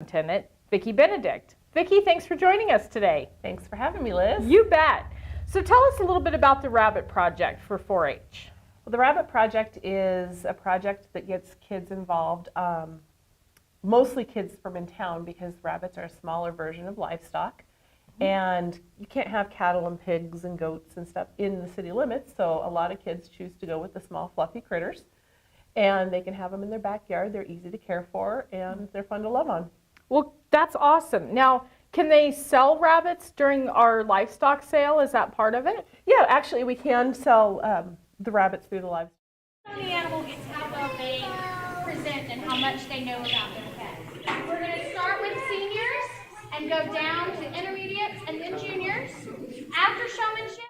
Superintendent, Vicki Benedict. Vicki, thanks for joining us today. Thanks for having me, Liz. You bet. So tell us a little bit about the Rabbit Project for 4-H. Well, the Rabbit Project is a project that gets kids involved, mostly kids from in town, because rabbits are a smaller version of livestock. And you can't have cattle and pigs and goats and stuff in the city limits, so a lot of kids choose to go with the small fluffy critters. And they can have them in their backyard. They're easy to care for, and they're fun to love on. Well, that's awesome. Now, can they sell rabbits during our livestock sale? Is that part of it? Yeah, actually, we can sell the rabbits through the livestock. The animal gets how well they present and how much they know about their pets. We're going to start with seniors and go down to intermediates and then juniors. After showmanship,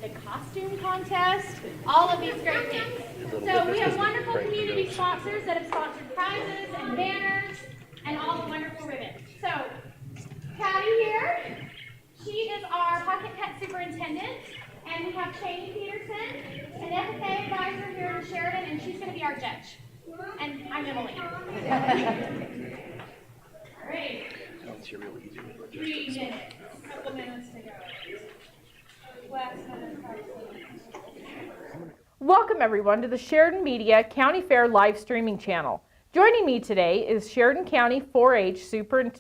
the costume contest, all of these great things. So we have wonderful community sponsors that have sponsored prizes and banners and all the wonderful ribbons. So Patty here, she is our pocket pet superintendent, and we have Shane Peterson, an FFA advisor here in Sheridan, and she's going to be our judge. And I'm Emily. All right. It's really easy. 3 minutes, a couple minutes to go. Welcome everyone to the Sheridan Media County Fair live streaming channel. Joining me today is Sheridan County 4-H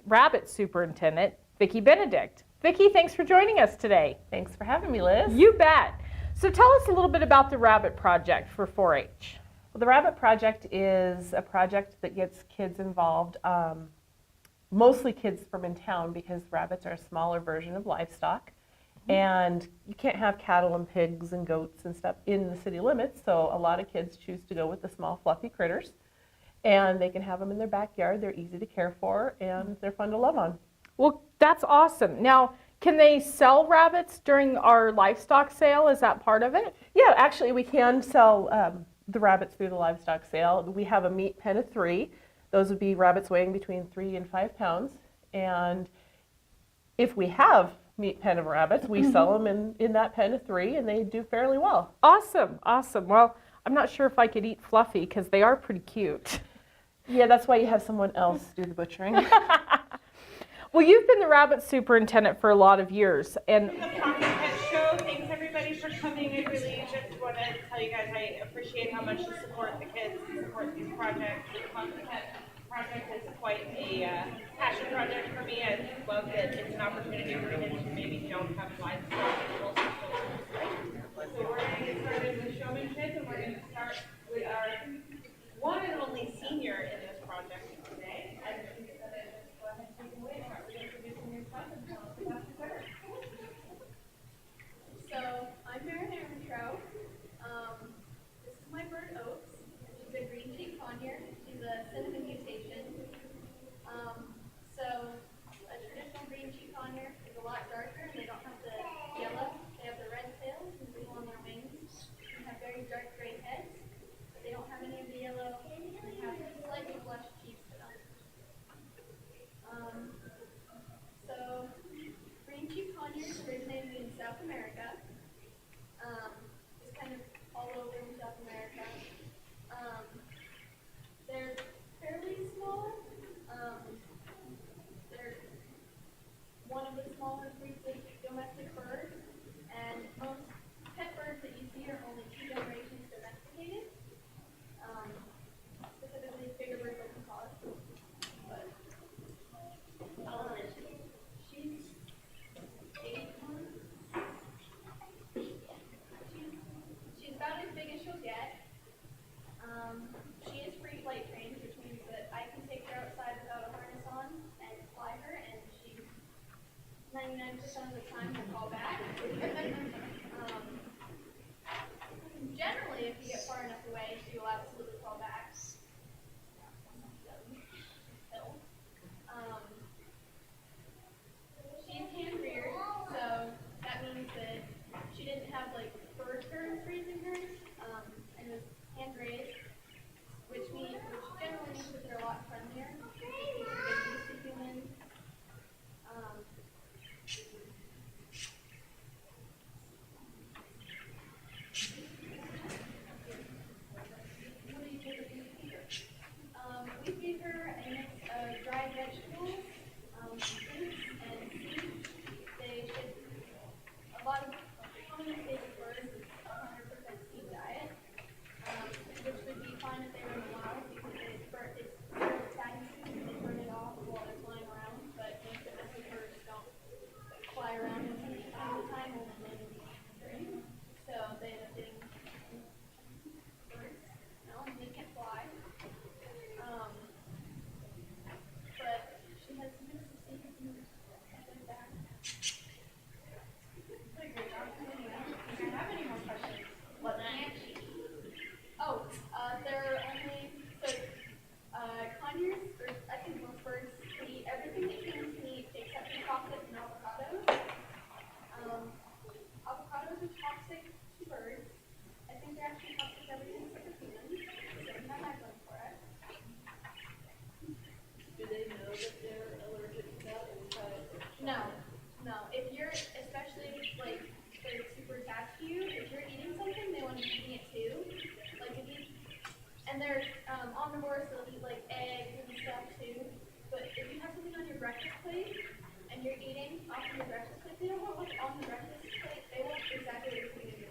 Rabbit Superintendent, Vicki Benedict. Vicki, thanks for joining us today. Thanks for having me, Liz. You bet. So tell us a little bit about the Rabbit Project for 4-H. Well, the Rabbit Project is a project that gets kids involved, mostly kids from in town, because rabbits are a smaller version of livestock. And you can't have cattle and pigs and goats and stuff in the city limits, so a lot of kids choose to go with the small fluffy critters. And they can have them in their backyard. They're easy to care for, and they're fun to love on. Well, that's awesome. Now, can they sell rabbits during our livestock sale? Is that part of it? Yeah, actually, we can sell the rabbits through the livestock sale. We have a meat pen of 3. Those would be rabbits weighing between 3 and 5 pounds. And if we have meat pen of rabbits, we sell them in that pen of 3, and they do fairly well. Awesome, awesome. Well, I'm not sure if I could eat Fluffy because they are pretty cute. Yeah, that's why you have someone else do the butchering. Well, you've been the rabbit superintendent for a lot of years, and The Pocket Pet Show. Thanks everybody for coming. I really just want to tell you guys I appreciate how much you support the kids, you support these projects. The Pocket Pet Project is quite a passion project for me. I love that it's an opportunity for kids who maybe don't have livestock. So we're going to get started with showmanship, and we're going to start with our one and only senior in this project today. And she's going to just go ahead and take it away and start introducing yourself and tell us about your bird. So I'm Maren Armentrout. This is my bird Oats. She's a green cheek conure. She's a cinnamon mutation. So a traditional green cheek conure is a lot darker, and they don't have the yellow. They have the red tails and blue on their wings. They have very dark gray heads, but they don't have any of the yellow. They have slightly blushed cheeks to them. So green cheek conures originated in South America. It's kind of all over in South America. They're fairly small. They're one of the smaller breeds of domestic birds, and most pet birds that you see are only 2 generations domesticated. Specifically, bigger birds like macaws. But she's 8 months. She's about as big as she'll get. She is free flight trained, which means that I can take her outside without a harness on and fly her, and she 99% of the time will call back. Generally, if you get far enough away, she will absolutely call back. She's hand reared, so that means that she didn't have like bird parents raising her, and was hand raised, which generally means that they're a lot friendlier. They're used to humans. you're eating off your breakfast plate, they don't want what's on the breakfast plate, they want exactly what you're eating.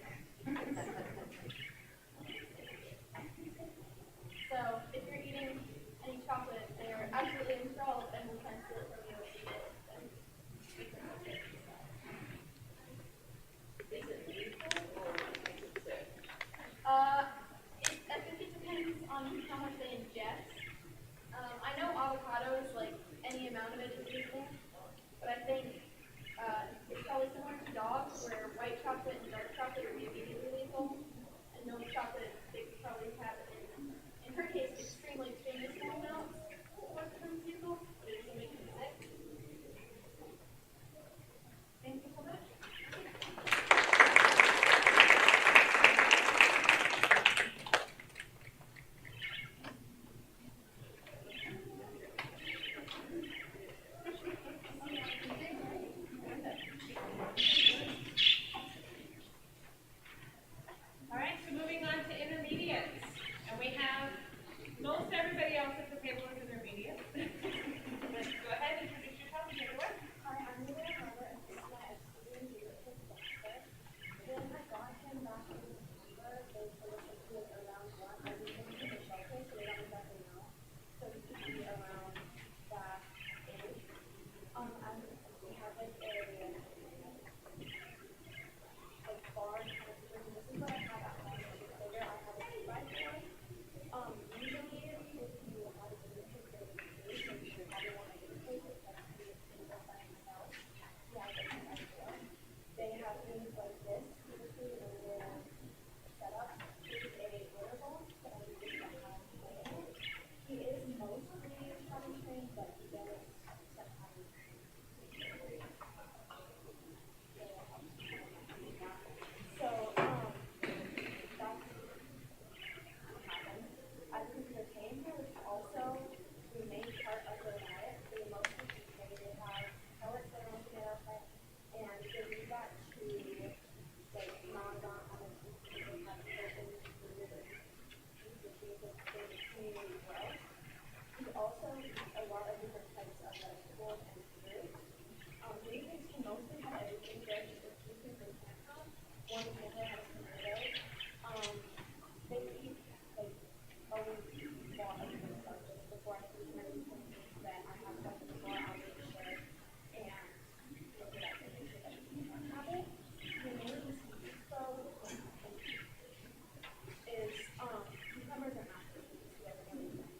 So if you're eating any chocolate, they are absolutely enthralled and will try and steal it from you if you eat it. I think it depends on how much they ingest. I know avocado is like any amount of it is lethal, but I think it's probably similar to dogs, where white chocolate and dark chocolate would be immediately lethal, and milk chocolate they could probably have in her case, extremely small amounts before it becomes lethal, but it doesn't make them sick. Thank you so much. All right, so moving on to intermediates. And we have most everybody else at the table is intermediate. Let's go ahead and introduce yourself and take it away. Hi, I'm Lily Harper, and this is my ex-student here at his semester. When I got him back in December, they told us that he was around one. Everything in the shelter, so they don't exactly know. So he could be around that age. We have like a bar kind of situation. This is what I have at home. It's bigger. I have a 2x4. Usually, if you have a signature presentation, you should probably want to get a paper that's by myself. Yeah, they have things like this, typically in their setup. This is a water ball that I use sometimes. He is mostly potty trained, but he does sometimes. So, that's I consider paying for, which is also the main part of their diet. They mostly eat hay. They have pellets that are mostly made out of hay, and they use that to like gnaw down on the teeth. They have protein to the teeth, which means that they continue to grow. We also eat a lot of different types of vegetables and fruit. Babies can mostly have everything. There's just a few things they can't have. One example has tomatoes. They eat like always lot of different stuff. Just before I feed them anything that I have stuff in the bar, I'll make sure and look it up and make sure that we can have it. The main species though is cucumbers and apples. If you ever know anything.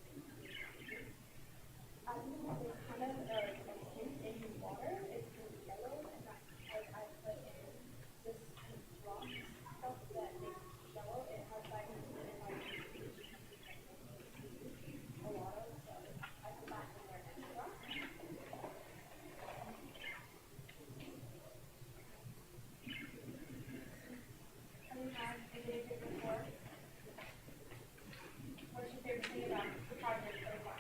I think that they kind of extinct in water. It's kind of yellow, and that's because I put in this kind of rock stuff that makes it yellow. It has vitamins in it, like a lot of, so I put that in there extra. Have you had a video before? What's your favorite thing about the project so far?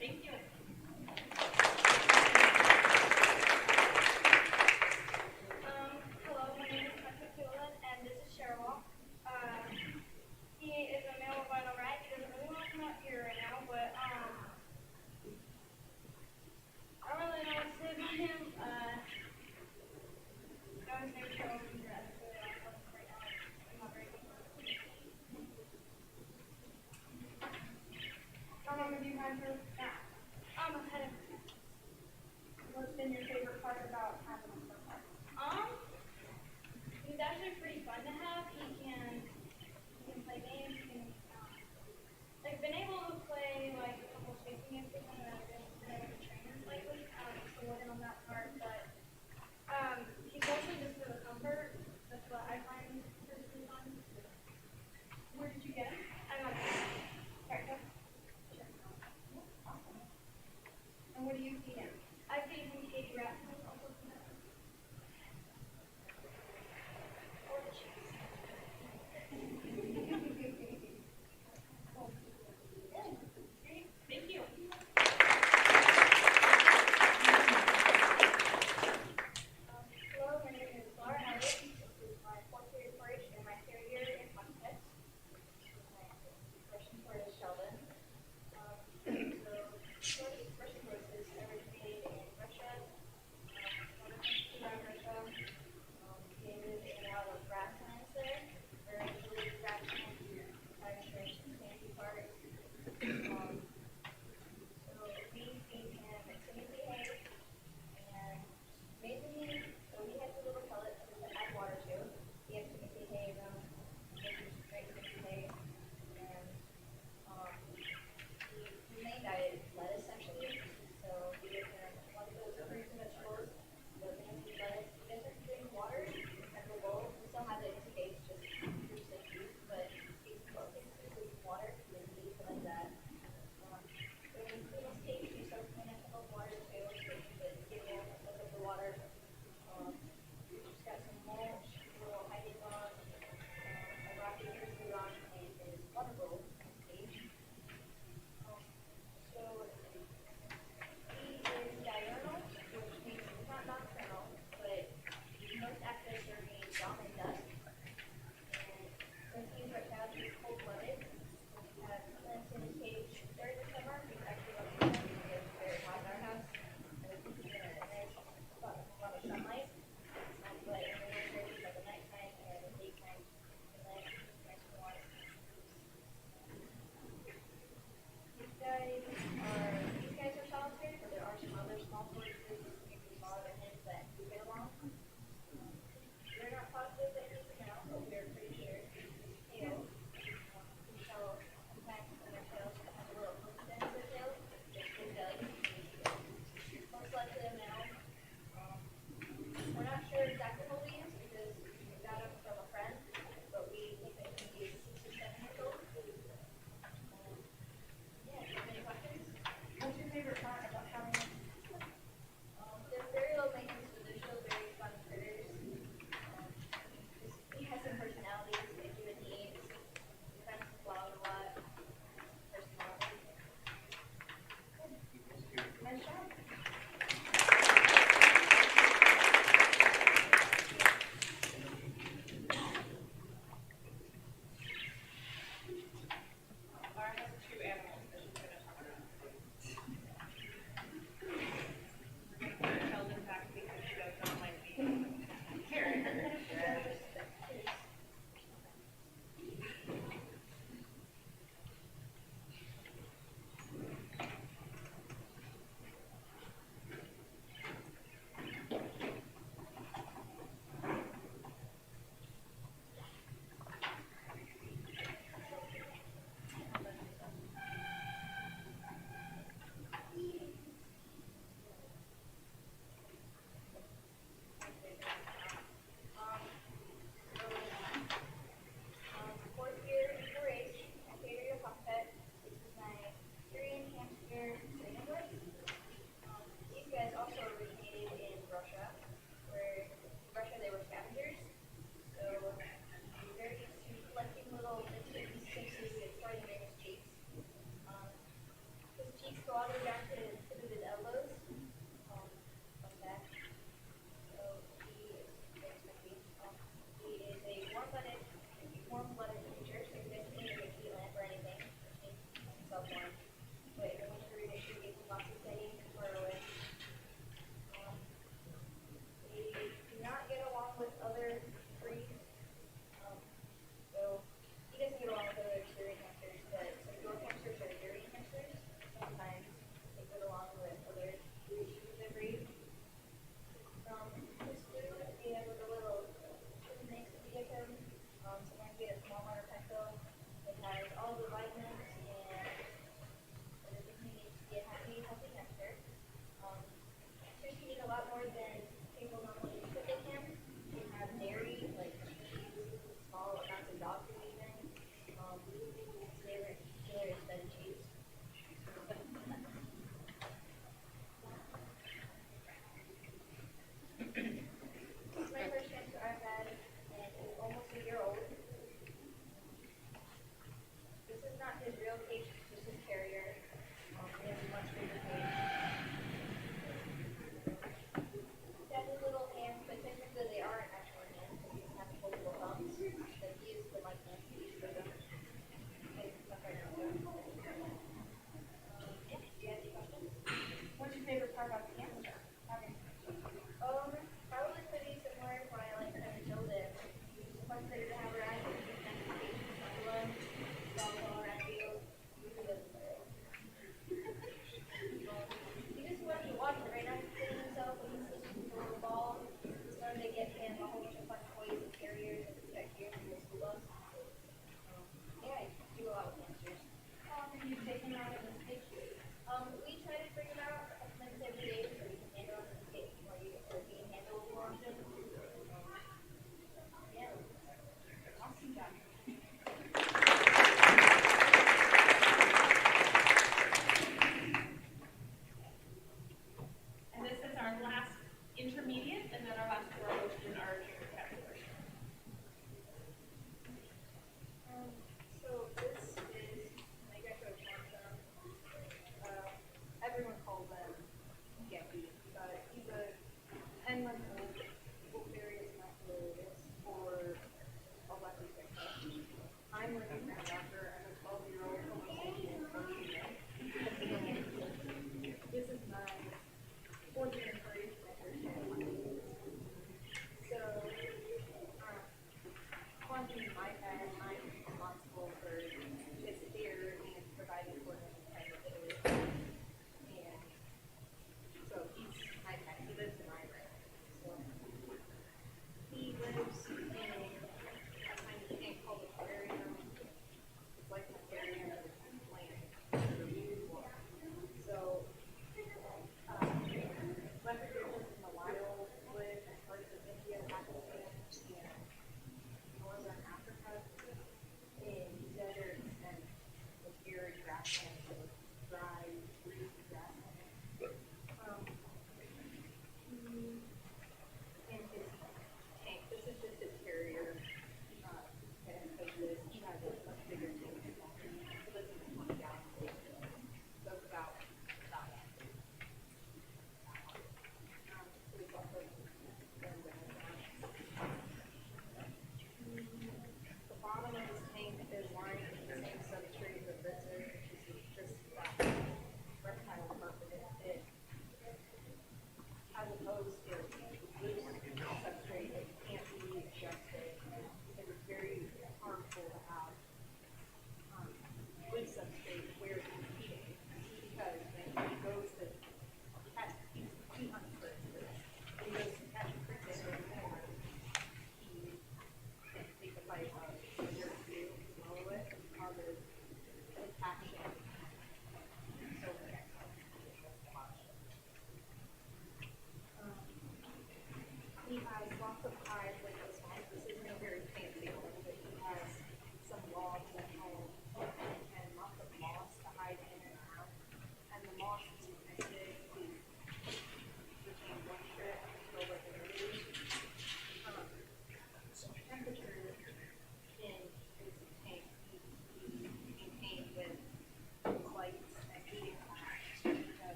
Thank you. Hello, my name is Mecca and this is Sherlock. He is a male albino rat. He doesn't really want to come out here right now, but I don't really know what to say about him. His name is Sherlock. He's really awesome right now. I'm not very comfortable. How long have you had her cat? I've had him. What's been your favorite part about having him so far? He's actually pretty fun to have. He can play games. He can, like, been able to play like a couple chasing games with him, and I've been able to train him lately. So working on that part, but he's mostly just for the comfort. That's what I find personally fun. Where did you get him? I got him. Here, go. Sure.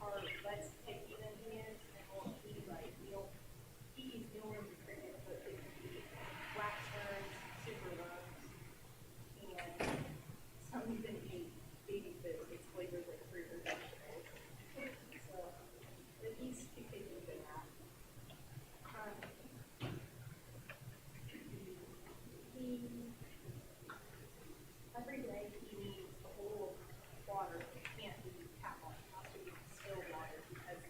are less picky than he is, and will eat like he eats mealworms and crickets, but it can be waxworms, super worms, and some even eat baby fish. It's flavored like fruit or vegetables. So, but he's too picky for that. He every day he needs a bowl of water. It can't be tap water. It has to be distilled water because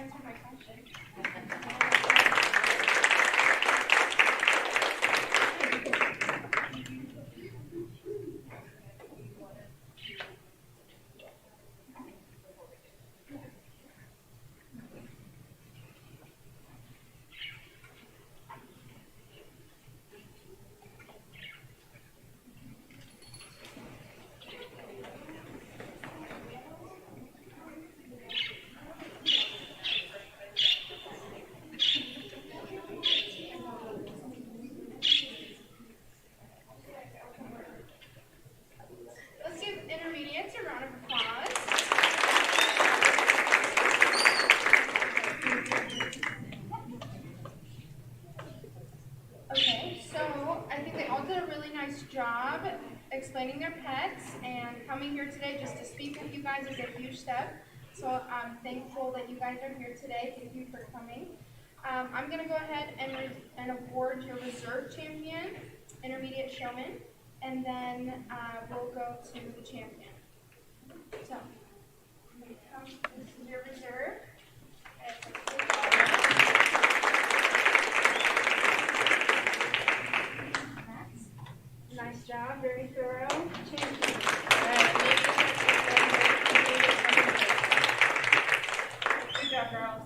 answered my question. Let's give intermediates a round of applause. Okay, so I think they all did a really nice job explaining their pets, and coming here today just to speak with you guys is a huge step. So I'm thankful that you guys are here today. Thank you for coming. I'm going to go ahead and award your reserve champion, intermediate showman, and then we'll go to the champion. So, this is your reserve. Nice job, very thorough. Champion. Good job, girls.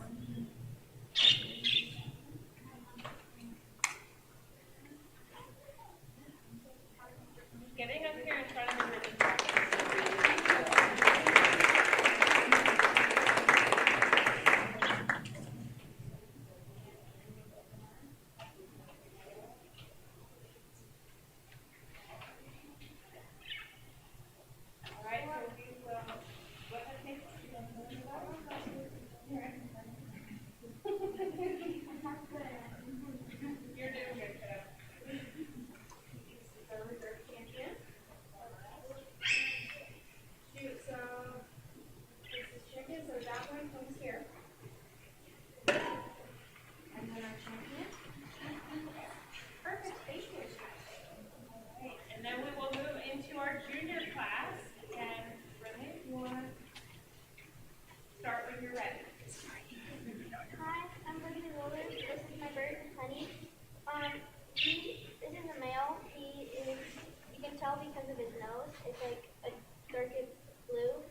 Getting up here in front of the ribbon practice. All right, so we will, what has it? You're doing good, kiddo. The reserve champion. Shoot, so this is chicken, so that one comes here. And then our champion. Perfect, thank you. Alright, and then we will move into our junior class, and Renee, if you want to start when you're ready. Hi, I'm Lindsay Willis. This is my bird, Honey. This is a male. He is, you can tell because of his nose. It's like a darker blue.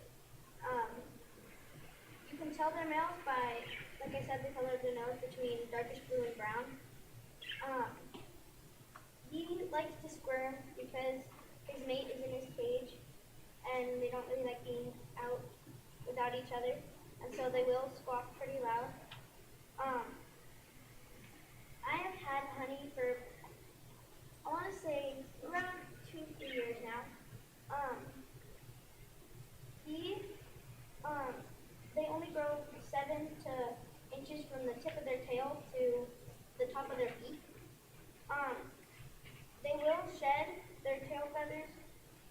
You can tell they're males by, like I said, the color of their nose between darkish blue and brown. He likes to squirm because his mate is in his cage, and they don't really like being out without each other, and so they will squawk pretty loud. I have had Honey for, I want to say, around 2-3 years now. They only grow 7 inches from the tip of their tail to the top of their beak. They will shed their tail feathers.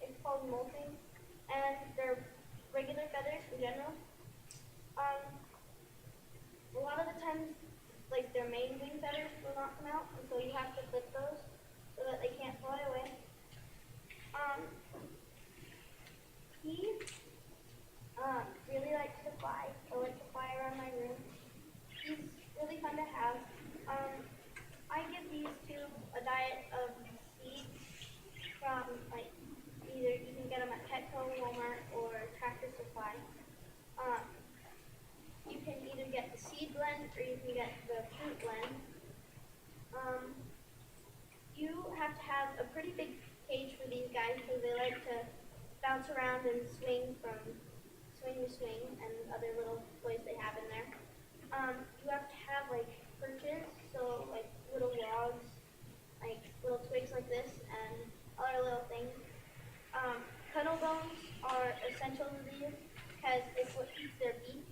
It's called molting, and their regular feathers in general. A lot of the times, like their main wing feathers will not come out, and so you have to clip those so that they can't fly away. He really likes to fly. I like to fly around my room. He's really fun to have. I give these two a diet of seeds from like either you can get them at Petco, Walmart, or Tractor Supply. You can either get the seed blend or you can get the fruit blend. You have to have a pretty big cage for these guys because they like to bounce around and swing from swing to swing and other little toys they have in there. You have to have like perches, so like little logs, like little twigs like this and other little things. Cuddle bones are essential to these because it's what keeps their beak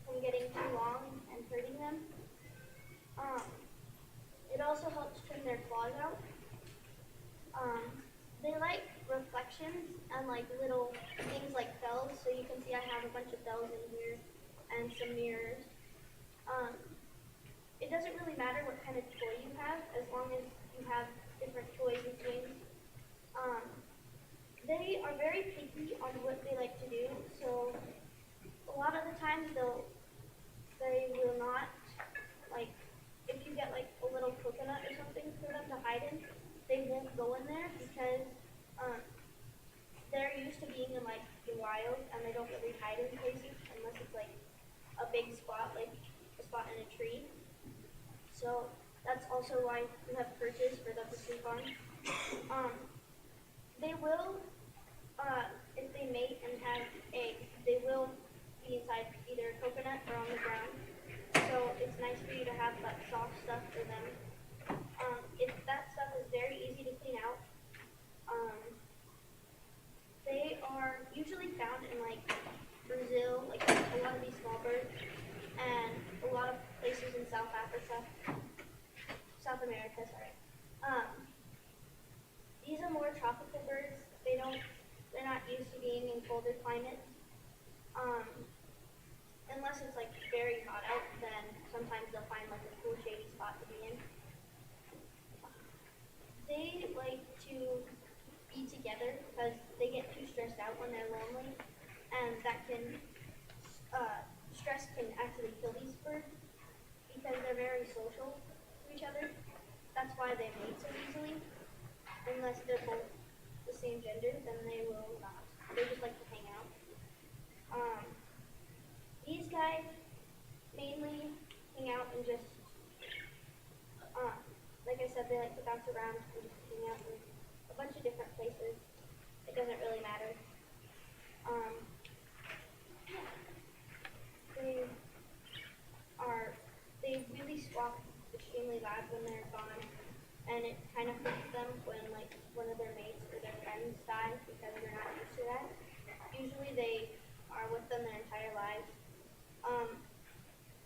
from getting too long and hurting them. It also helps trim their claws out. They like reflections and like little things like bells, so you can see I have a bunch of bells in here and some mirrors. It doesn't really matter what kind of toy you have as long as you have different toys and swings. They are very picky on what they like to do, so a lot of the times they'll a big spot, like a spot in a tree. So that's also why we have perches for them to sleep on. They will, if they mate and have eggs, they will be inside either a coconut or on the ground. So it's nice for you to have that soft stuff for them. If that stuff is very easy to clean out. They are usually found in like Brazil, like a lot of these small birds, and a lot of places in South America, sorry. These are more tropical birds. They're not used to being in colder climates. Unless it's like very hot out, then sometimes they'll find like a cool shady spot to be in. They like to be together because they get too stressed out when they're lonely, and that can, stress can actually kill these birds because they're very social to each other. That's why they mate so easily. Unless they're both the same gender, then they will not. They just like to hang out. These guys mainly hang out and just, like I said, they like to bounce around and just hang out in a bunch of different places. It doesn't really matter. They really swap extremely loud when they're gone, and it kind of hurts them when like one of their mates or their friends die because they're not used to that. Usually they are with them their entire lives.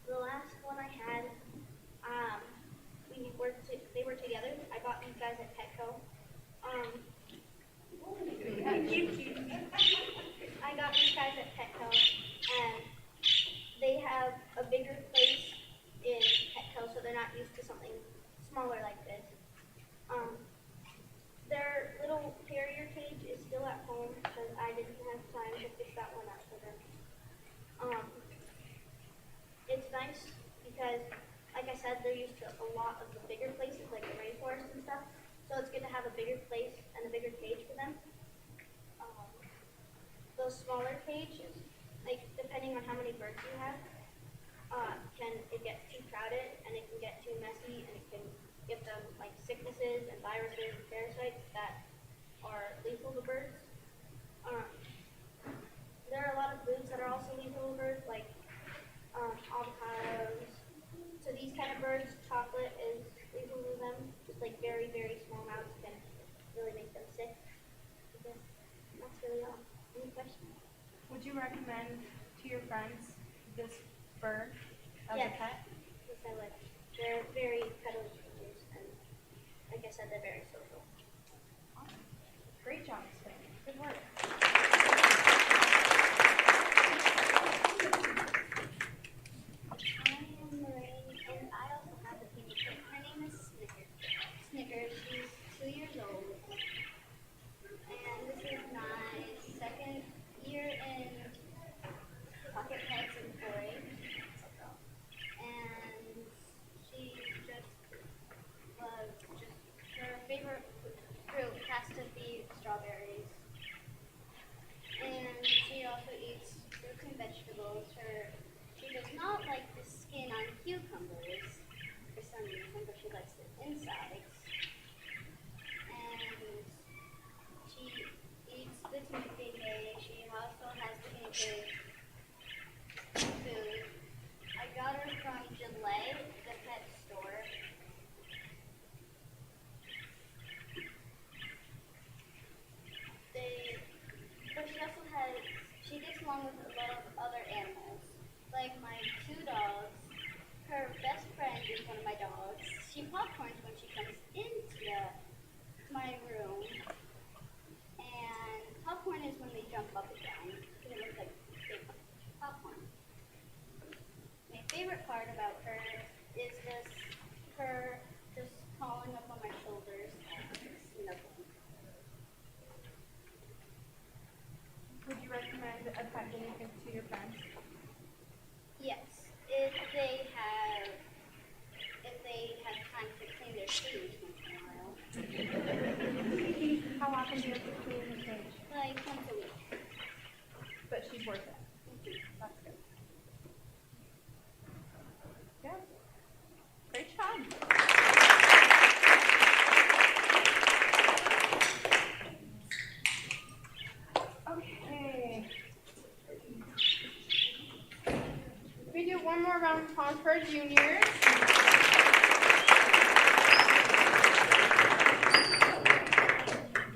The last one I had, they were together. I bought these guys at Petco. I got these guys at Petco, and they have a bigger place in Petco, so they're not used to something smaller like this. Their little carrier cage is still at home because I didn't have time to fix that one up for them. It's nice because, like I said, they're used to a lot of the bigger places, like the rainforest and stuff. So it's good to have a bigger place and a bigger cage for them. Those smaller cages, like depending on how many birds you have, it gets too crowded and it can get too messy and it can give them like sicknesses and viruses and parasites that are lethal to birds. There are a lot of foods that are also lethal to birds, like avocados. So these kind of birds, chocolate is lethal to them. Just like very, very small amounts can really make them sick. That's really all. Any questions? Would you recommend to your friends this bird as Yes. a pet? Yes, I would. They're very cuddly creatures, and like I said, they're very social. Awesome. Great job, Sven. Good work. I am Lorraine, and I also have a pink kid. Her name is Snickers. She's 2 years old. And this is my second year in Pocket Pets and 4-H. And she just loves, her favorite fruit has to be strawberries. And she also eats fruits and vegetables. She does not like the skin on cucumbers for some reason, but she likes the insides. And she eats the tempeh. She also has the tempeh food. I got her from Gillette, the pet store. But she gets along with a lot of other animals. Like my 2 dogs, her best friend is one of my dogs. She popcorns when she comes into my room. And popcorn is when they jump up and down. It looks like big popcorn. My favorite part about her is her just crawling up on my shoulders and snuggling. Would you recommend a pet guinea pig to your friends? Yes, if they have time to clean their shoes once in a while. How often do you have to clean the cage? Like once a week. But she's worth it. That's good. one more round of applause for our juniors.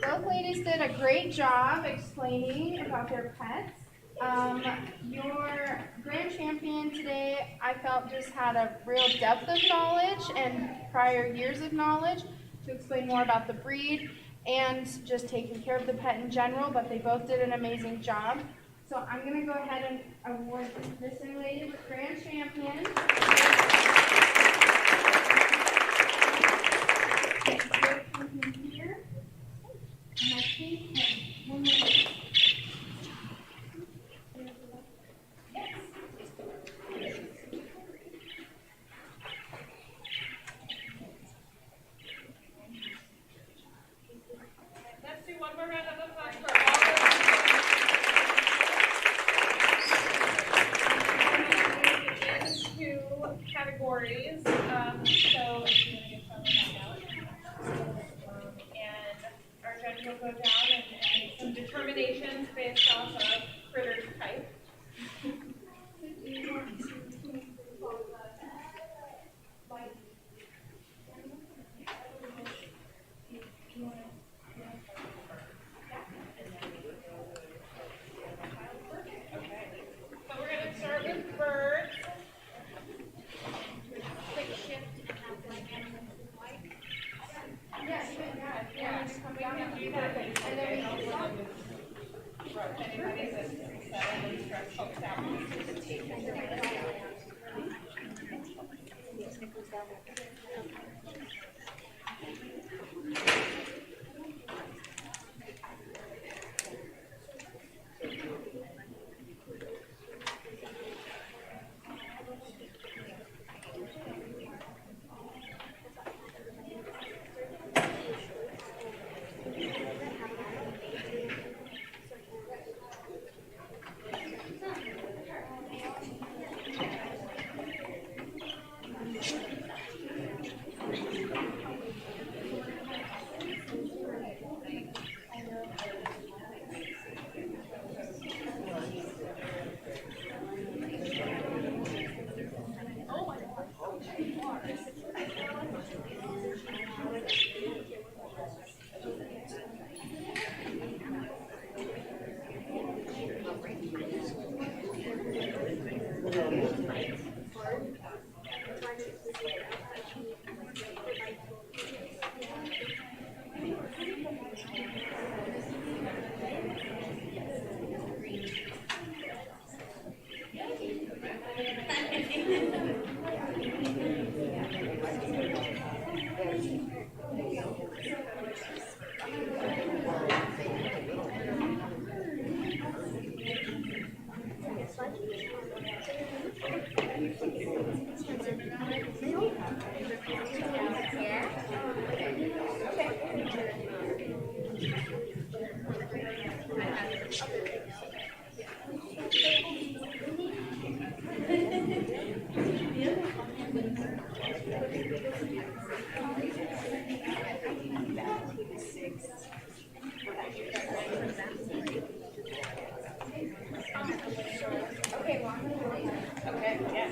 Both ladies did a great job explaining about their pets. Your grand champion today, I felt, just had a real depth of knowledge and prior years of knowledge to explain more about the breed and just taking care of the pet in general, but they both did an amazing job. So I'm going to go ahead and award this young lady with grand champion. Here. And I think one more. Let's do one more round of applause for all of the two categories. So if you want to get some of that out. And our judge will go down and make some determinations based off of critter type. So we're going to start with birds. Quick shift and have like animals with white. Yes, yeah. We can do that. And then we can stop. Anybody that's excited and stressed folks out. Okay, yes.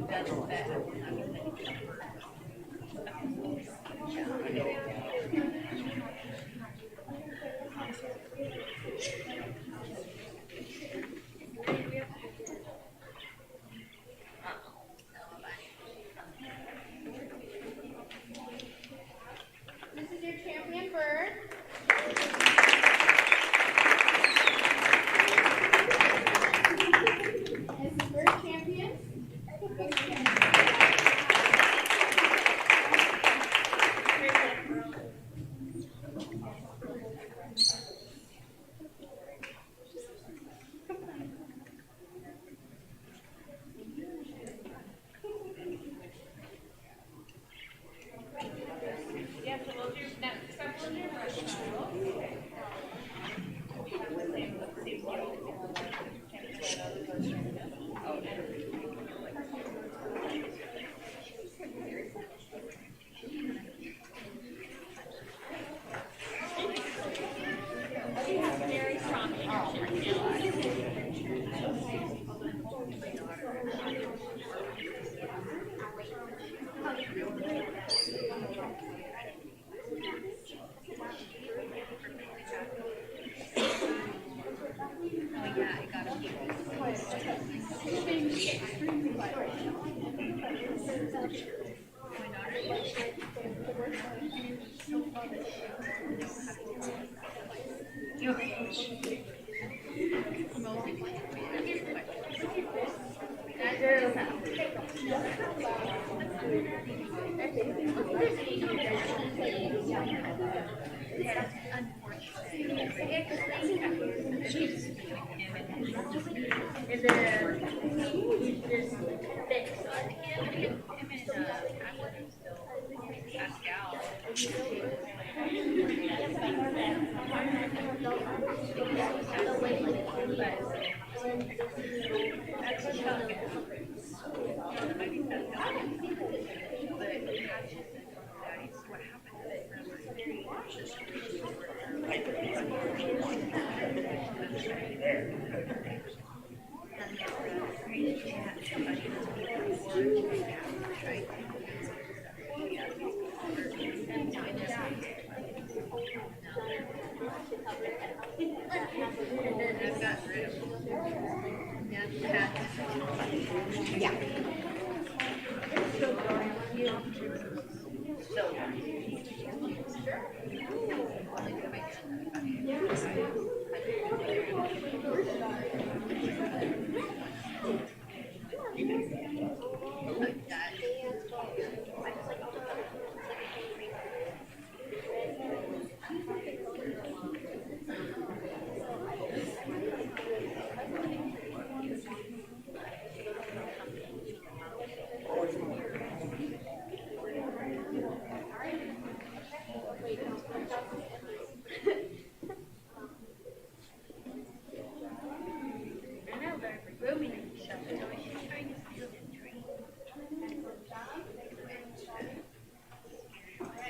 This is your champion bird. This is bird champion. Yeah, so we'll do next step, we'll do brush style. We have the same deal. Very strong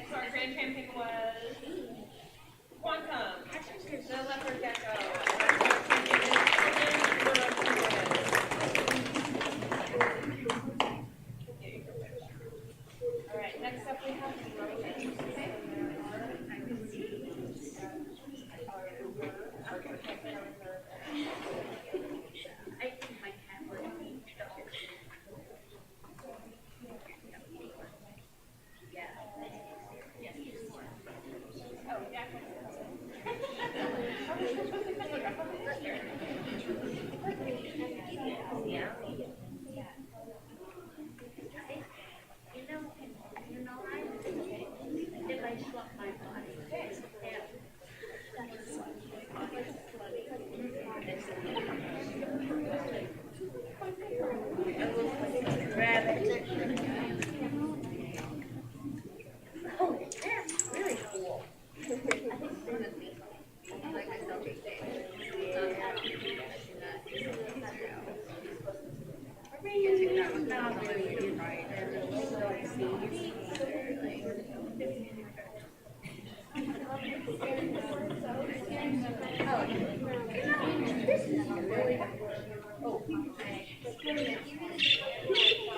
So our grand champion was Quantum, the leopard gecko. All right, next up we have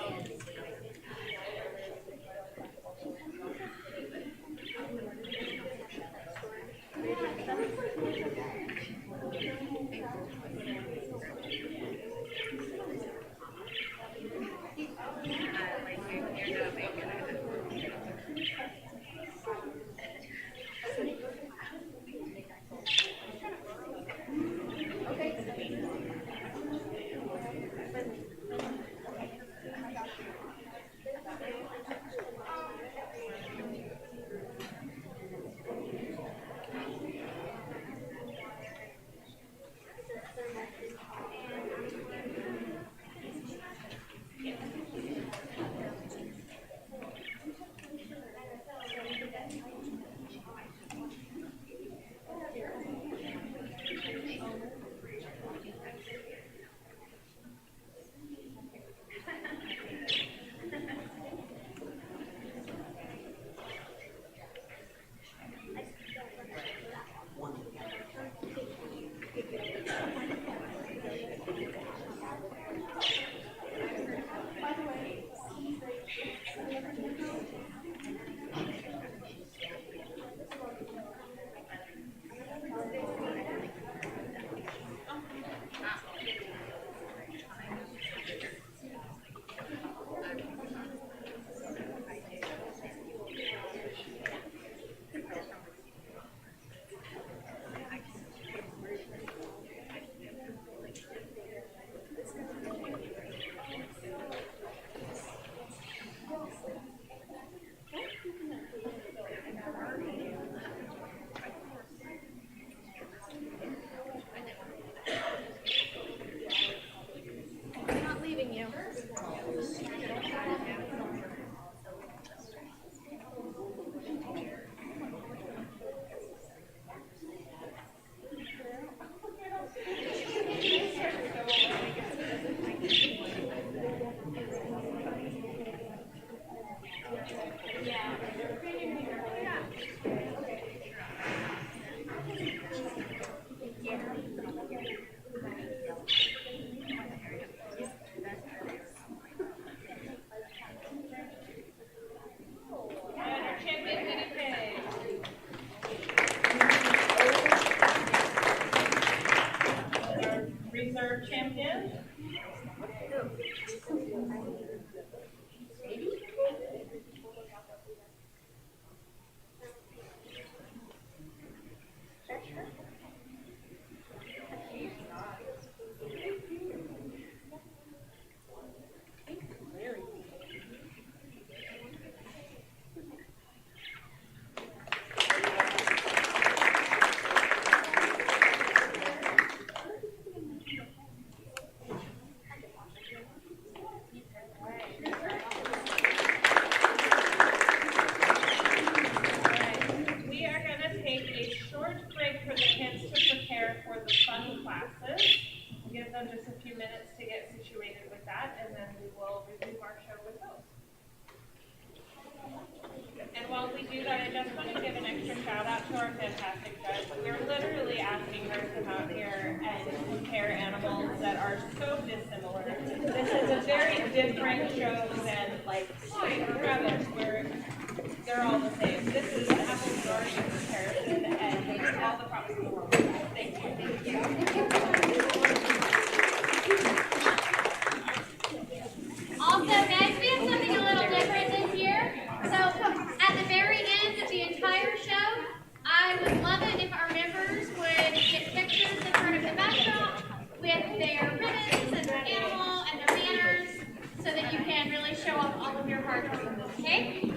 Roman. other shows and like rabbits where they're all the same. This is apples and oranges comparison and all the props in the world. Thank you. Thank you. Also, guys, we have something a little different this year. So, at the very end of the entire show, I would love it if our members would get pictures in front of the backdrop with their ribbons and their animal and their banners so that you can really show off all of your hard work, okay?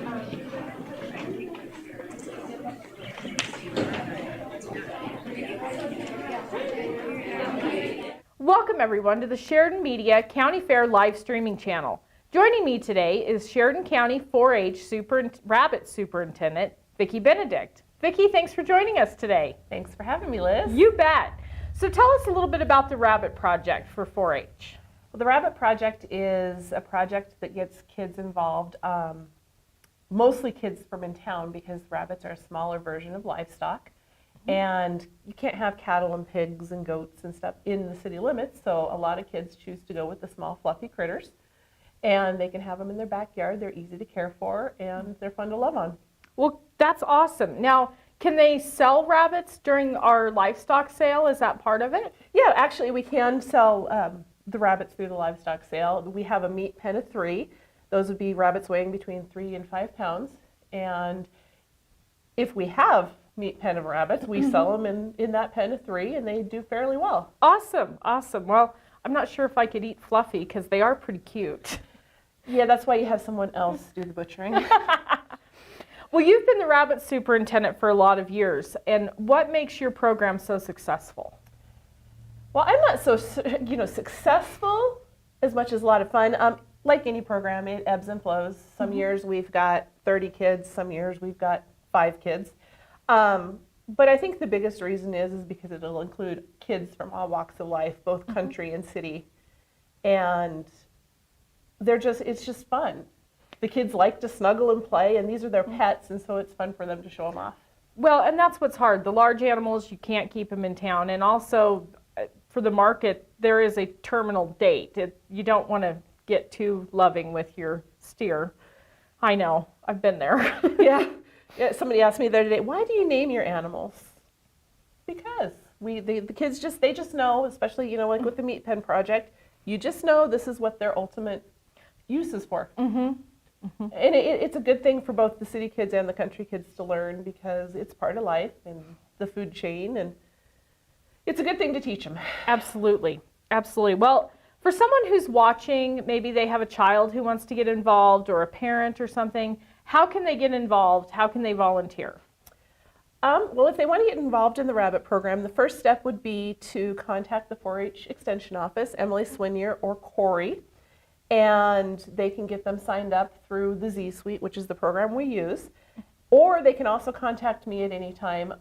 Welcome everyone to the Sheridan Media County Fair live streaming channel. Joining me today is Sheridan County 4-H Rabbit Superintendent, Vicki Benedict. Vicki, thanks for joining us today. Thanks for having me, Liz. You bet. So tell us a little bit about the Rabbit Project for 4-H. Well, the Rabbit Project is a project that gets kids involved, mostly kids from in town because rabbits are a smaller version of livestock. And you can't have cattle and pigs and goats and stuff in the city limits, so a lot of kids choose to go with the small fluffy critters. And they can have them in their backyard. They're easy to care for and they're fun to love on. Well, that's awesome. Now, can they sell rabbits during our livestock sale? Is that part of it? Yeah, actually we can sell the rabbits through the livestock sale. We have a meat pen of 3. Those would be rabbits weighing between 3 and 5 pounds. And if we have meat pen of rabbits, we sell them in that pen of 3 and they do fairly well. Awesome, awesome. Well, I'm not sure if I could eat Fluffy because they are pretty cute. Yeah, that's why you have someone else do the butchering. Well, you've been the rabbit superintendent for a lot of years, and what makes your program so successful? Well, I'm not so successful as much as a lot of fun. Like any program, it ebbs and flows. Some years we've got 30 kids, some years we've got 5 kids. But I think the biggest reason is because it'll include kids from all walks of life, both country and city, and it's just fun. The kids like to snuggle and play, and these are their pets, and so it's fun for them to show them off. Well, and that's what's hard. The large animals, you can't keep them in town, and also for the market, there is a terminal date. You don't want to get too loving with your steer. I know, I've been there. Yeah. Yeah, somebody asked me the other day, why do you name your animals? Because the kids just know, especially like with the Meat Pen Project, you just know this is what their ultimate use is for. And it's a good thing for both the city kids and the country kids to learn because it's part of life and the food chain, and it's a good thing to teach them. Absolutely, absolutely. Well, for someone who's watching, maybe they have a child who wants to get involved or a parent or something, how can they get involved? How can they volunteer? Well, if they want to get involved in the rabbit program, the first step would be to contact the 4-H Extension Office, Emily Swinier or Corey, and they can get them signed up through the Z Suite, which is the program we use, or they can also contact me at any time.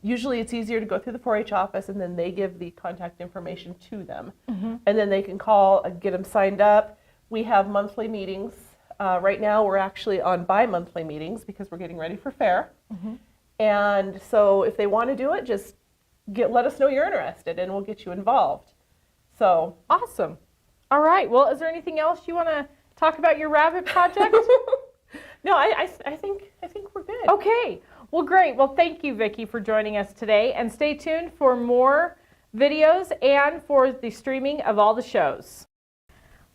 Usually it's easier to go through the 4-H office and then they give the contact information to them. And then they can call and get them signed up. We have monthly meetings. Right now we're actually on bi-monthly meetings because we're getting ready for fair. And so if they want to do it, just let us know you're interested and we'll get you involved. So awesome. All right. Well, is there anything else you want to talk about your rabbit project? No, I think we're good. Okay. Well, great. Well, thank you, Vicki, for joining us today. And stay tuned for more videos and for the streaming of all the shows.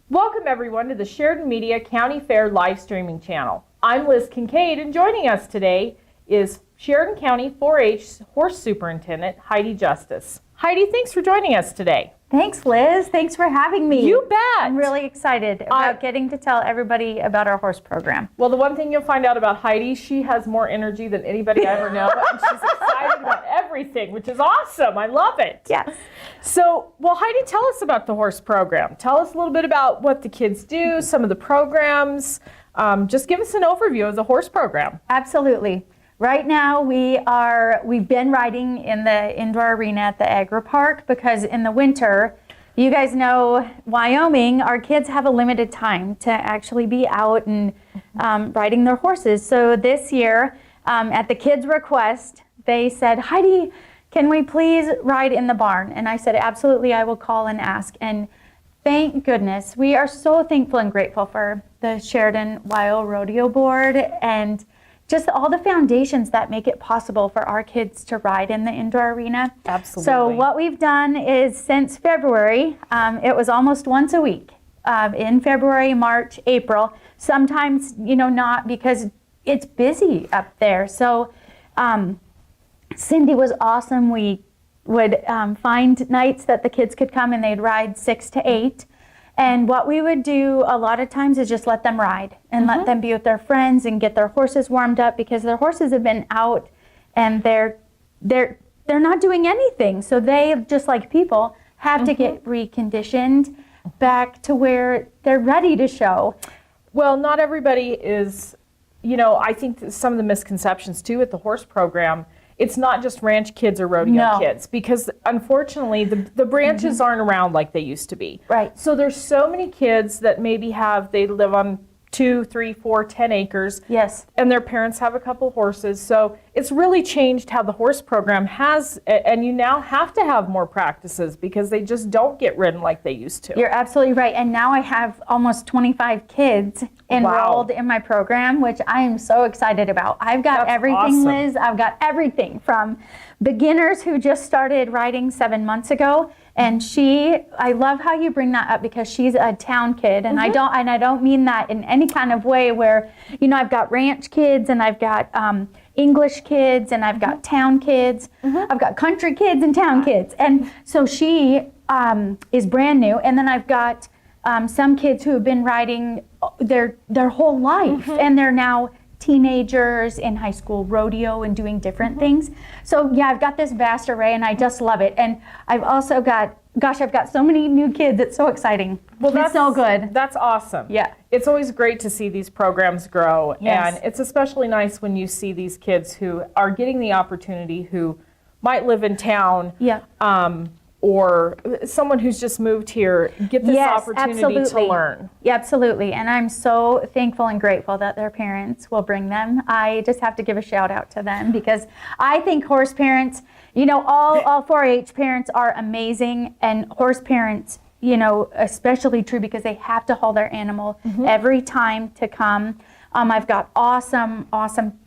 Welcome, everyone, to the Sheridan Media County Fair live streaming channel. I'm Liz Kincaid, and joining us today is Sheridan County 4-H Horse Superintendent Heidi Justice. Heidi, thanks for joining us today. Thanks, Liz. Thanks for having me. You bet. I'm really excited about getting to tell everybody about our horse program. Well, the one thing you'll find out about Heidi, she has more energy than anybody I ever know, and she's excited about everything, which is awesome. I love it. Yes. So, well, Heidi, tell us about the horse program. Tell us a little bit about what the kids do, some of the programs. Just give us an overview of the horse program. Absolutely. Right now, we've been riding in the indoor arena at the Agri Park because in the winter, you guys know Wyoming, our kids have a limited time to actually be out and riding their horses. So this year, at the kids' request, they said, Heidi, can we please ride in the barn? And I said, absolutely, I will call and ask. And Thank goodness. We are so thankful and grateful for the Sheridan YO Rodeo Board and just all the foundations that make it possible for our kids to ride in the indoor arena. Absolutely. So what we've done is since February, it was almost once a week in February, March, April. Sometimes, not because it's busy up there. So Cindy was awesome. We would find nights that the kids could come and they'd ride 6 to 8. And what we would do a lot of times is just let them ride and let them be with their friends and get their horses warmed up, because their horses have been out and they're not doing anything. So they, just like people, have to get reconditioned back to where they're ready to show. Well, not everybody is, I think that some of the misconceptions too at the horse program, it's not just ranch kids or rodeo kids, because unfortunately the branches aren't around like they used to be. Right. So there's so many kids that maybe they live on 2, 3, 4, 10 acres. Yes. And their parents have a couple horses. So it's really changed how the horse program has, and you now have to have more practices because they just don't get ridden like they used to. You're absolutely right. And now I have almost 25 kids enrolled in my program, which I am so excited about. I've got everything, awesome. Liz. I've got everything from beginners who just started riding 7 months ago. And I love how you bring that up, because she's a town kid, and I don't mean that in any kind of way where, I've got ranch kids and I've got English kids and I've got town kids. I've got country kids and town kids. And so she is brand new. And then I've got some kids who have been riding their whole life, and they're now teenagers in high school rodeo and doing different things. So yeah, I've got this vast array and I just love it. And I've also got, I've got so many new kids. It's so exciting. Well, it's so good. That's awesome. Yeah. It's always great to see these programs grow. Yes. And it's especially nice when you see these kids who are getting the opportunity, who might live in town. Yeah. Or someone who's just moved here, get this opportunity to learn. Yeah, absolutely. And I'm so thankful and grateful that their parents will bring them. I just have to give a shout out to them, because I think horse parents, all 4-H parents are amazing, and horse parents, especially true, because they have to haul their animal every time to come. I've got awesome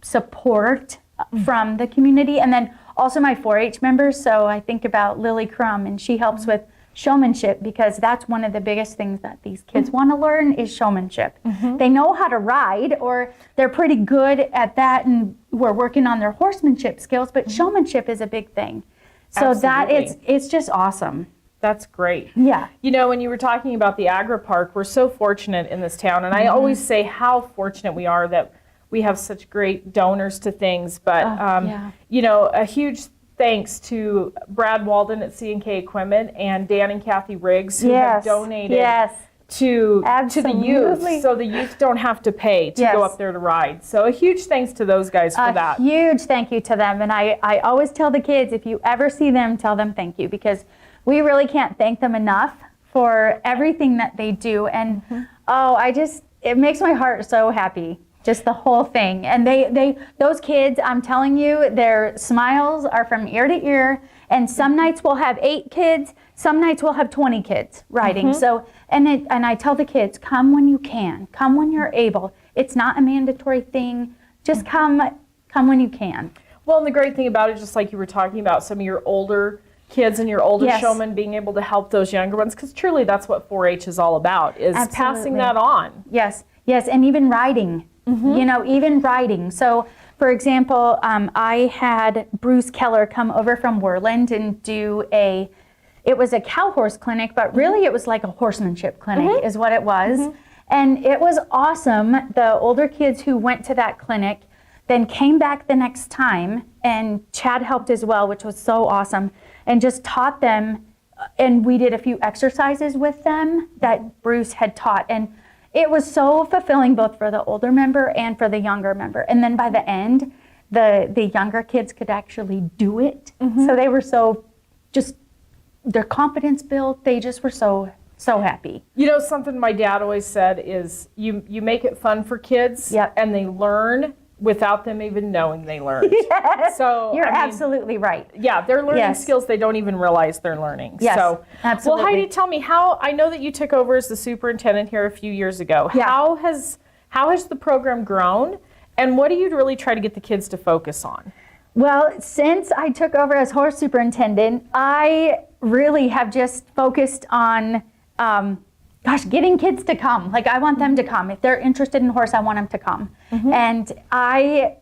support from the community, and then also my 4-H members. So I think about Lily Crum, and she helps with showmanship, because that's one of the biggest things that these kids want to learn is showmanship. They know how to ride, or they're pretty good at that, and we're working on their horsemanship skills, but showmanship is a big thing. So it's just awesome. That's great. Yeah. When you were talking about the Agri Park, we're so fortunate in this town, and I always say how fortunate we are that we have such great donors to things. But a huge thanks to Brad Walden at C&K Equipment and Dan and Kathy Riggs, who have donated to the youth, so the youth don't have to pay to go up there to ride. So a huge thanks to those guys for that. A huge thank you to them. And I always tell the kids, if you ever see them, tell them thank you, because we really can't thank them enough for everything that they do. And it makes my heart so happy. Just the whole thing. And those kids, I'm telling you, their smiles are from ear to ear. And some nights we'll have 8 kids, some nights we'll have 20 kids riding. So, and I tell the kids, come when you can, come when you're able. It's not a mandatory thing. Just come when you can. Well, and the great thing about it, just like you were talking about, some of your older kids and your older showmen being able to help those younger ones, because truly that's what 4-H is all about, is passing that on. Yes, and even riding. Even riding. So, for example, I had Bruce Keller come over from Worland and it was a cow horse clinic, but really it was like a horsemanship clinic is what it was. And it was awesome. The older kids who went to that clinic then came back the next time, and Chad helped as well, which was so awesome, and just taught them, and we did a few exercises with them that Bruce had taught. And it was so fulfilling, both for the older member and for the younger member. And then by the end, the younger kids could actually do it. So they were their confidence built. They just were so happy. Something my dad always said is you make it fun for kids, and they learn, without them even knowing they learned. Yes. So You're I mean, absolutely right. yeah, they're learning Yes. skills they don't even realize they're learning. Yes, So, absolutely. Well, Heidi, tell me how, I know that you took over as the superintendent here a few years ago. Yeah. How has the program grown, and what do you really try to get the kids to focus on? Well, since I took over as horse superintendent, I really have just focused on, getting kids to come. Like, I want them to come. If they're interested in horse, I want them to come. And I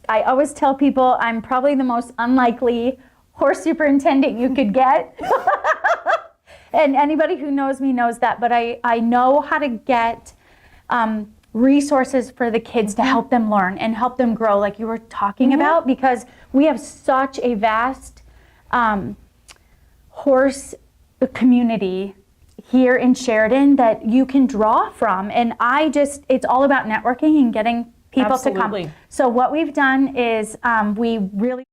always tell people I'm probably the most unlikely horse superintendent you could get. And anybody who knows me knows that. But I know how to get resources for the kids to help them learn and help them grow, like you were talking about, because we have such a vast horse community here in Sheridan that you can draw from. And it's all about networking and getting people to Absolutely. come. So what we've done is we really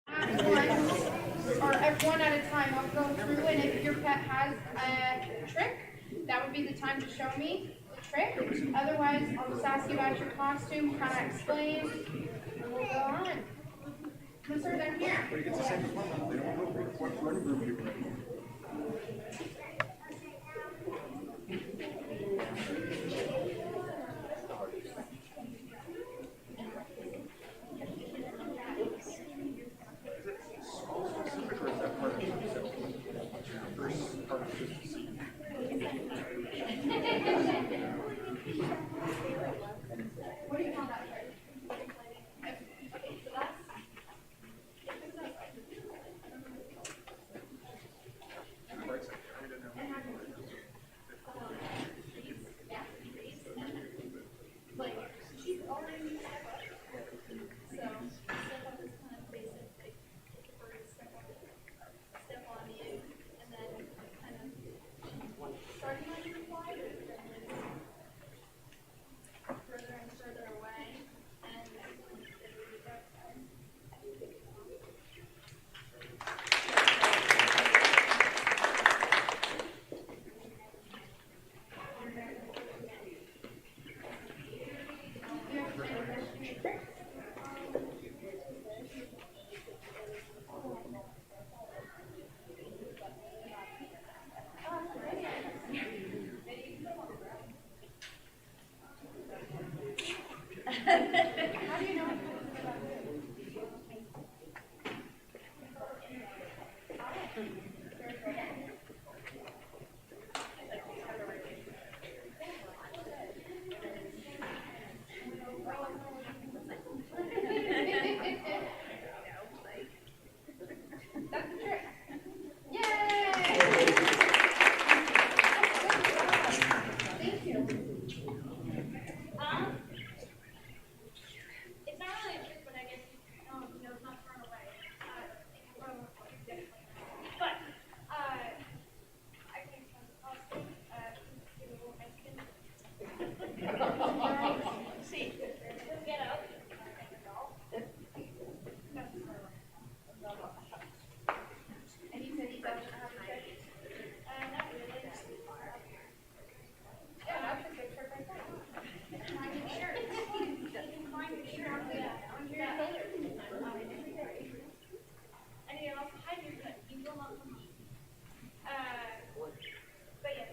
or one at a time, I'll go through, and if your pet has a trick, that would be the time to show me the trick. Otherwise, I'll just ask you about your costume, kind of explain, and we'll go on. Let's start down here. It's not really a trick, but I guess it's not thrown away. But I can explain the costume. Give a little Mexican. See, get up. And you said you don't know how to trick? Not really. Yeah, that's a good trick right there. Climb your shirt. You can climb your shirt onto your shoulder. And you also hide your foot. You will not come off. But yeah.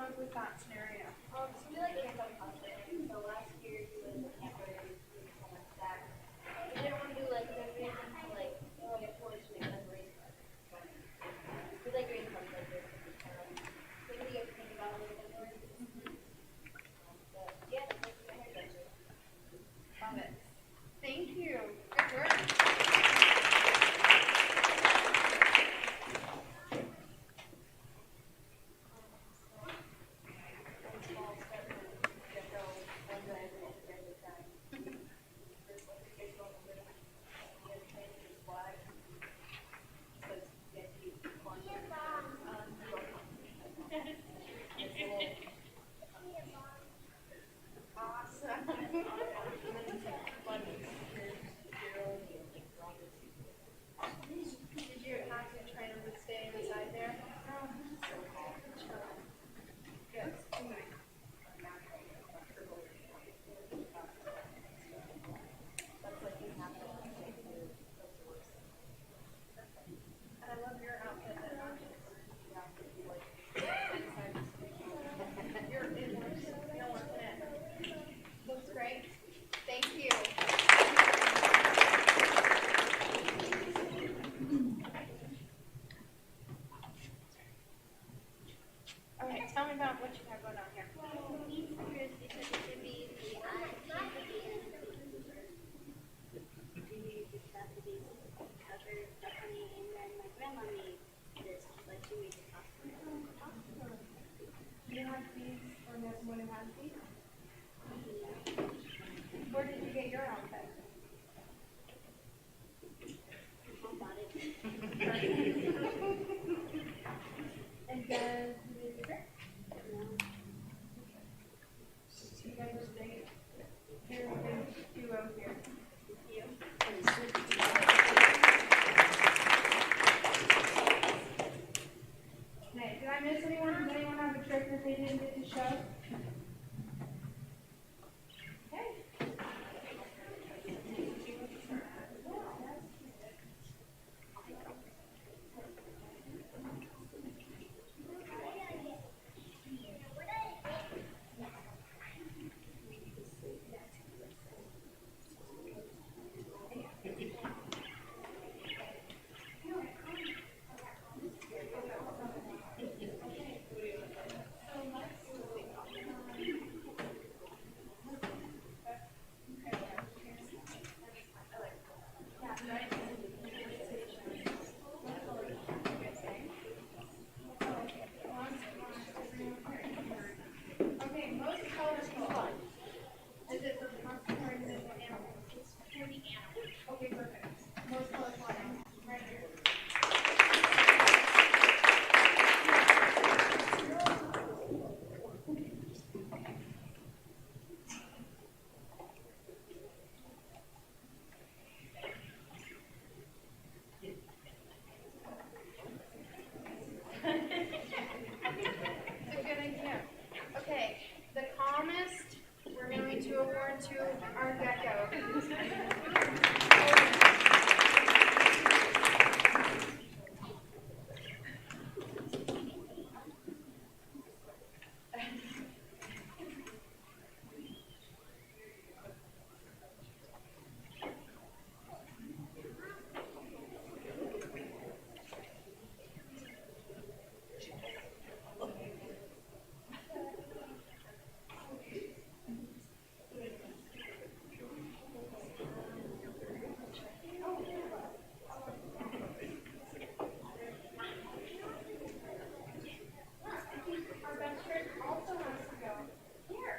up with that scenario? So we like hands-on cosplay. So last year he was a camper and he was on like that. We didn't want to do like everything to like get toys to make like race cars. We like race cars like this. So we get to think about it a little bit more. But yeah, that's my hairdresser. Love it. Thank you. Good work. Did you have to train them to stay inside there? Good. And I love your outfit that matches. You're in worse. You don't work in it. Looks great. Thank you. Okay, tell me about what you have going on here. These figures, they said they should be the we just have to be covered Stephanie, and then my grandma made this, like she made the costume. You have these, or know someone who has these? Where did you get your outfit? Mom bought it. And does it fit? No. So you guys are staying. You're a good duo here. You? Okay, did I miss anyone? Does anyone have a trick that they didn't get to show? Okay. Okay, most colorful. Is it for costume or is it for animals? It's for the animals. Okay, perfect. Most colorful animals, right here. It's a good idea. Okay, the calmest we're going to award to our gecko. Our best trick also has to go here.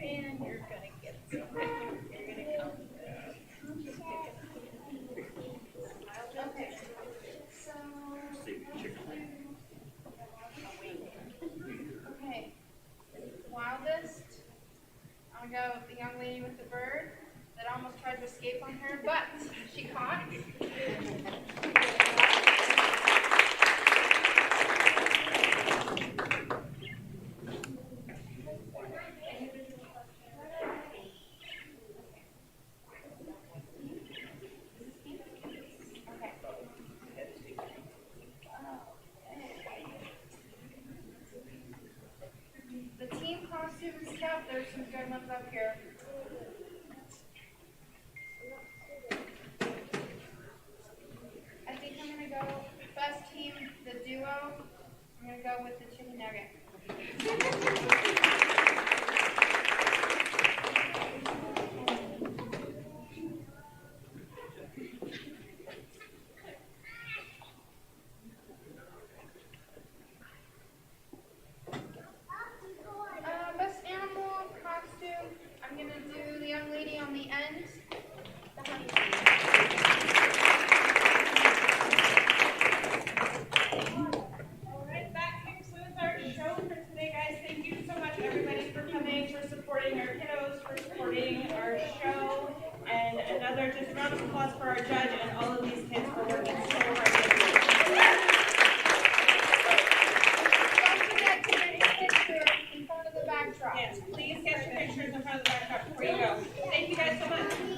And you're gonna get some. You're gonna come. Okay. So. Okay. Wildest. I'll go with the young lady with the bird that almost tried to escape on her, but she caught. just a round of applause for our judge and all of these kids for working so hard. Don't forget to get your picture in front of the backdrop. Yes, please get your pictures in front of the backdrop before you go. Thank you guys so much.